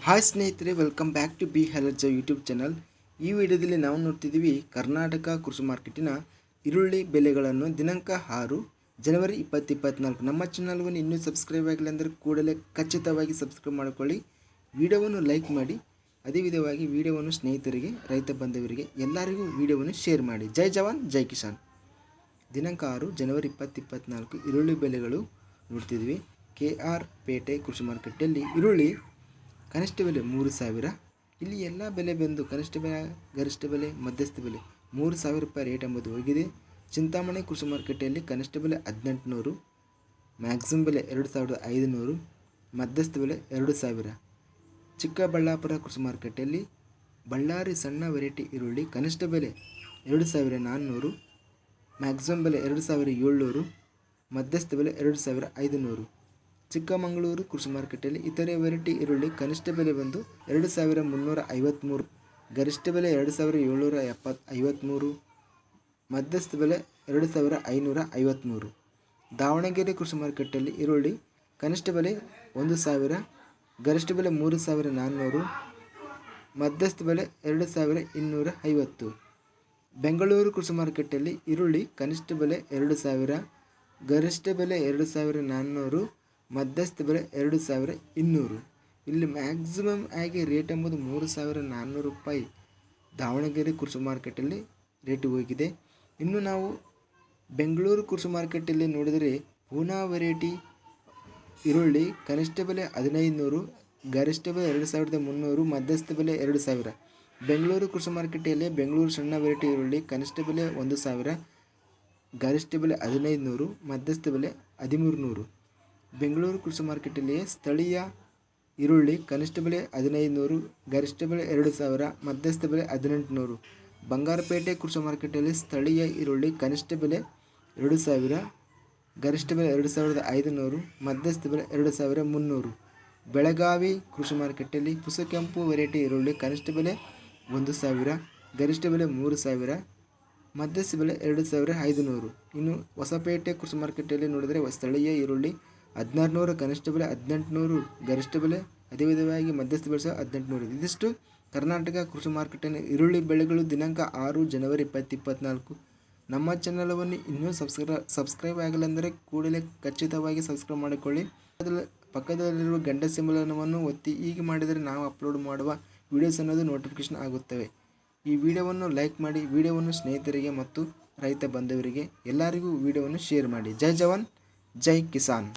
Hi ಸ್ನೇಹಿತರೆ, welcome back to B ಹೆಲರ್ಜ YouTube channel. ಈ ವಿಡಿಯೋದಲ್ಲಿ ನಾವು ನೋಡ್ತಿದ್ದೀವಿ ಕರ್ನಾಟಕ ಕೃಷಿ ಮಾರ್ಕೆಟಿನ ಈರುಳ್ಳಿ ಬೆಲೆಗಳನ್ನು ದಿನಾಂಕ 6 ಜನವರಿ 2024. ನಮ್ಮ ಚಾನಲ್ವನ್ನು ಇನ್ನೂ ಸಬ್ಸ್ಕ್ರೈಬ್ ಆಗಿಲ್ಲ ಅಂದರೆ ಕೂಡಲೇ ಖಚಿತವಾಗಿ ಸಬ್ಸ್ಕ್ರೈಬ್ ಮಾಡಿಕೊಳ್ಳಿ. ವಿಡಿಯೋವನ್ನು ಲೈಕ್ ಮಾಡಿ, ಅದೇ ವಿಧವಾಗಿ ವಿಡಿಯೋವನ್ನು ಸ್ನೇಹಿತರಿಗೆ, ರೈತ ಬಂಧುವರಿಗೆ ಎಲ್ಲರಿಗೂ ವಿಡಿಯೋವನ್ನು ಶೇರ್ ಮಾಡಿ. ಜೈ ಜವಾನ್ ಜೈ ಕಿಸಾನ್. ದಿನಾಂಕ 6 ಜನವರಿ 2024 ಈರುಳ್ಳಿ ಬೆಲೆಗಳು ನೋಡ್ತಿದ್ವಿ. KR ಪೇಟೆ ಕೃಷಿ ಮಾರ್ಕೆಟಲ್ಲಿ ಈರುಳ್ಳಿ ಕನಿಷ್ಠ ಬೆಲೆ 3,000. ಇಲ್ಲಿ ಎಲ್ಲ ಬೆಲೆ ಬಂದು ಕನಿಷ್ಠ ಬೆಲೆ, ಗರಿಷ್ಠ ಬೆಲೆ, ಮಧ್ಯಸ್ಥ ಬೆಲೆ 3,000 ರೂಪಾಯಿ ರೇಟ್ ಎಂಬುದು ಹೋಗಿದೆ. ಚಿಂತಾಮಣಿ ಕೃಷಿ ಮಾರ್ಕೆಟಲ್ಲಿ ಕನಿಷ್ಠ ಬೆಲೆ 1,800, ಮ್ಯಾಕ್ಸಿಮಮ್ ಬೆಲೆ 2,500, ಮಧ್ಯಸ್ಥ ಬೆಲೆ 2,000. ಚಿಕ್ಕಬಳ್ಳಾಪುರ ಕೃಷಿ ಮಾರ್ಕೆಟಲ್ಲಿ ಬಳ್ಳಾರಿ ಸಣ್ಣ ವೆರೈಟಿ ಈರುಳ್ಳಿ ಕನಿಷ್ಠ ಬೆಲೆ 2,400, ಮ್ಯಾಕ್ಸಿಮಮ್ ಬೆಲೆ 2,700, ಮಧ್ಯಸ್ಥ ಬೆಲೆ 2,500. ಚಿಕ್ಕಮಗಳೂರು ಕೃಷಿ ಮಾರ್ಕೆಟಲ್ಲಿ ಇತರೆ ವೆರೈಟಿ ಈರುಳ್ಳಿ ಕನಿಷ್ಠ ಬೆಲೆ ಬಂದು 2,353, ಗರಿಷ್ಠ ಬೆಲೆ 2,753, ಮಧ್ಯಸ್ಥ ಬೆಲೆ 2,553. ದಾವಣಗೆರೆ ಕೃಷಿ ಮಾರ್ಕೆಟಲ್ಲಿ ಈರುಳ್ಳಿ ಕನಿಷ್ಠ ಬೆಲೆ 1,000, ಗರಿಷ್ಠ ಬೆಲೆ 3,400, ಮಧ್ಯಸ್ಥ ಬೆಲೆ 2,250. ಬೆಂಗಳೂರು ಕೃಷಿ ಮಾರ್ಕೆಟಲ್ಲಿ ಈರುಳ್ಳಿ ಕನಿಷ್ಠ ಬೆಲೆ 2,000, ಗರಿಷ್ಠ ಬೆಲೆ 2,400, ಮಧ್ಯಸ್ಥ ಬೆಲೆ 2,200. ಇಲ್ಲಿ ಮ್ಯಾಕ್ಸಿಮಮ್ ಆಗಿ ರೇಟ್ ಎಂಬುದು 3,400 ರೂಪಾಯಿ ದಾವಣಗೆರೆ ಕೃಷಿ ಮಾರ್ಕೆಟಲ್ಲಿ ರೇಟ್ ಹೋಗಿದೆ. ಇನ್ನು ನಾವು ಬೆಂಗಳೂರು ಕೃಷಿ ಮಾರ್ಕೆಟಲ್ಲಿ ನೋಡಿದರೆ ಪೂನಾ ವೆರೈಟಿ ಈರುಳ್ಳಿ ಕನಿಷ್ಠ ಬೆಲೆ 1,500, ಗರಿಷ್ಠ ಬೆಲೆ 2,300, ಮಧ್ಯಸ್ಥ ಬೆಲೆ 2,000. ಬೆಂಗಳೂರು ಕೃಷಿ ಮಾರ್ಕೆಟಲ್ಲಿ ಬೆಂಗಳೂರು ಸಣ್ಣ ವೆರೈಟಿ ಈರುಳ್ಳಿ ಕನಿಷ್ಠ ಬೆಲೆ 1,000, ಗರಿಷ್ಠ ಬೆಲೆ 1,500, ಮಧ್ಯಸ್ಥ ಬೆಲೆ 1,300. ಬೆಂಗಳೂರು ಕೃಷಿ ಮಾರ್ಕೆಟಲ್ಲಿ ಸ್ಥಳೀಯ ಈರುಳ್ಳಿ ಕನಿಷ್ಠ ಬೆಲೆ 1,500, ಗರಿಷ್ಠ ಬೆಲೆ 2,000, ಮಧ್ಯಸ್ಥ ಬೆಲೆ 1,800. ಬಂಗಾರಪೇಟೆ ಕೃಷಿ ಮಾರ್ಕೆಟಲ್ಲಿ ಸ್ಥಳೀಯ ಈರುಳ್ಳಿ ಕನಿಷ್ಠ ಬೆಲೆ 2,000, ಗರಿಷ್ಠ ಬೆಲೆ 2,500, ಮಧ್ಯಸ್ಥ ಬೆಲೆ 2,300. ಬೆಳಗಾವಿ ಕೃಷಿ ಮಾರ್ಕೆಟಲ್ಲಿ ಪುಸಕೆಂಪು ವೆರೈಟಿ ಈರುಳ್ಳಿ ಕನಿಷ್ಠ ಬೆಲೆ 1,000, ಗರಿಷ್ಠ ಬೆಲೆ 3,000, ಮಧ್ಯಸ್ಥ ಬೆಲೆ 2,500. ಇನ್ನು ಹೊಸಪೇಟೆ ಕೃಷಿ ಮಾರ್ಕೆಟಲ್ಲಿ ನೋಡಿದರೆ ಸ್ಥಳೀಯ ಈರುಳ್ಳಿ 1,600, ಕನಿಷ್ಠ ಬೆಲೆ 1,800, ಗರಿಷ್ಠ ಬೆಲೆ ಅದೇ ವಿಧವಾಗಿ ಮಧ್ಯಸ್ಥ ಬೆಲೆ 1,800. ಇದಿಷ್ಟು ಕರ್ನಾಟಕ ಕೃಷಿ ಮಾರ್ಕೆಟಿನ ಈರುಳ್ಳಿ ಬೆಲೆಗಳು ದಿನಾಂಕ 6 ಜನವರಿ 2024. ನಮ್ಮ ಚಾನಲವನ್ನು ಇನ್ನೂ ಸಬ್ಸ್ಕ್ರೈಬ್ ಆಗಿಲ್ಲ ಅಂದರೆ ಕೂಡಲೇ ಖಚಿತವಾಗಿ ಸಬ್ಸ್ಕ್ರೈಬ್ ಮಾಡಿಕೊಳ್ಳಿ. ಪಕ್ಕದಲ್ಲಿರುವ ಗಂಟೆ ಸಿಂಬಲವನ್ನು ಒತ್ತಿ. ಹೀಗೆ ಮಾಡಿದರೆ ನಾವು ಅಪ್ಲೋಡ್ ಮಾಡುವ ವಿಡಿಯೋಸ್ ಅನ್ನೋದು ನೋಟಿಫಿಕೇಶನ್ ಆಗುತ್ತವೆ. ಈ ವಿಡಿಯೋವನ್ನು ಲೈಕ್ ಮಾಡಿ, ವಿಡಿಯೋವನ್ನು ಸ್ನೇಹಿತರಿಗೆ ಮತ್ತು ರೈತ ಬಂಧುವರಿಗೆ ಎಲ್ಲರಿಗೂ ವಿಡಿಯೋವನ್ನು ಶೇರ್ ಮಾಡಿ. ಜೈ ಜವಾನ್ ಜೈ ಕಿಸಾನ್.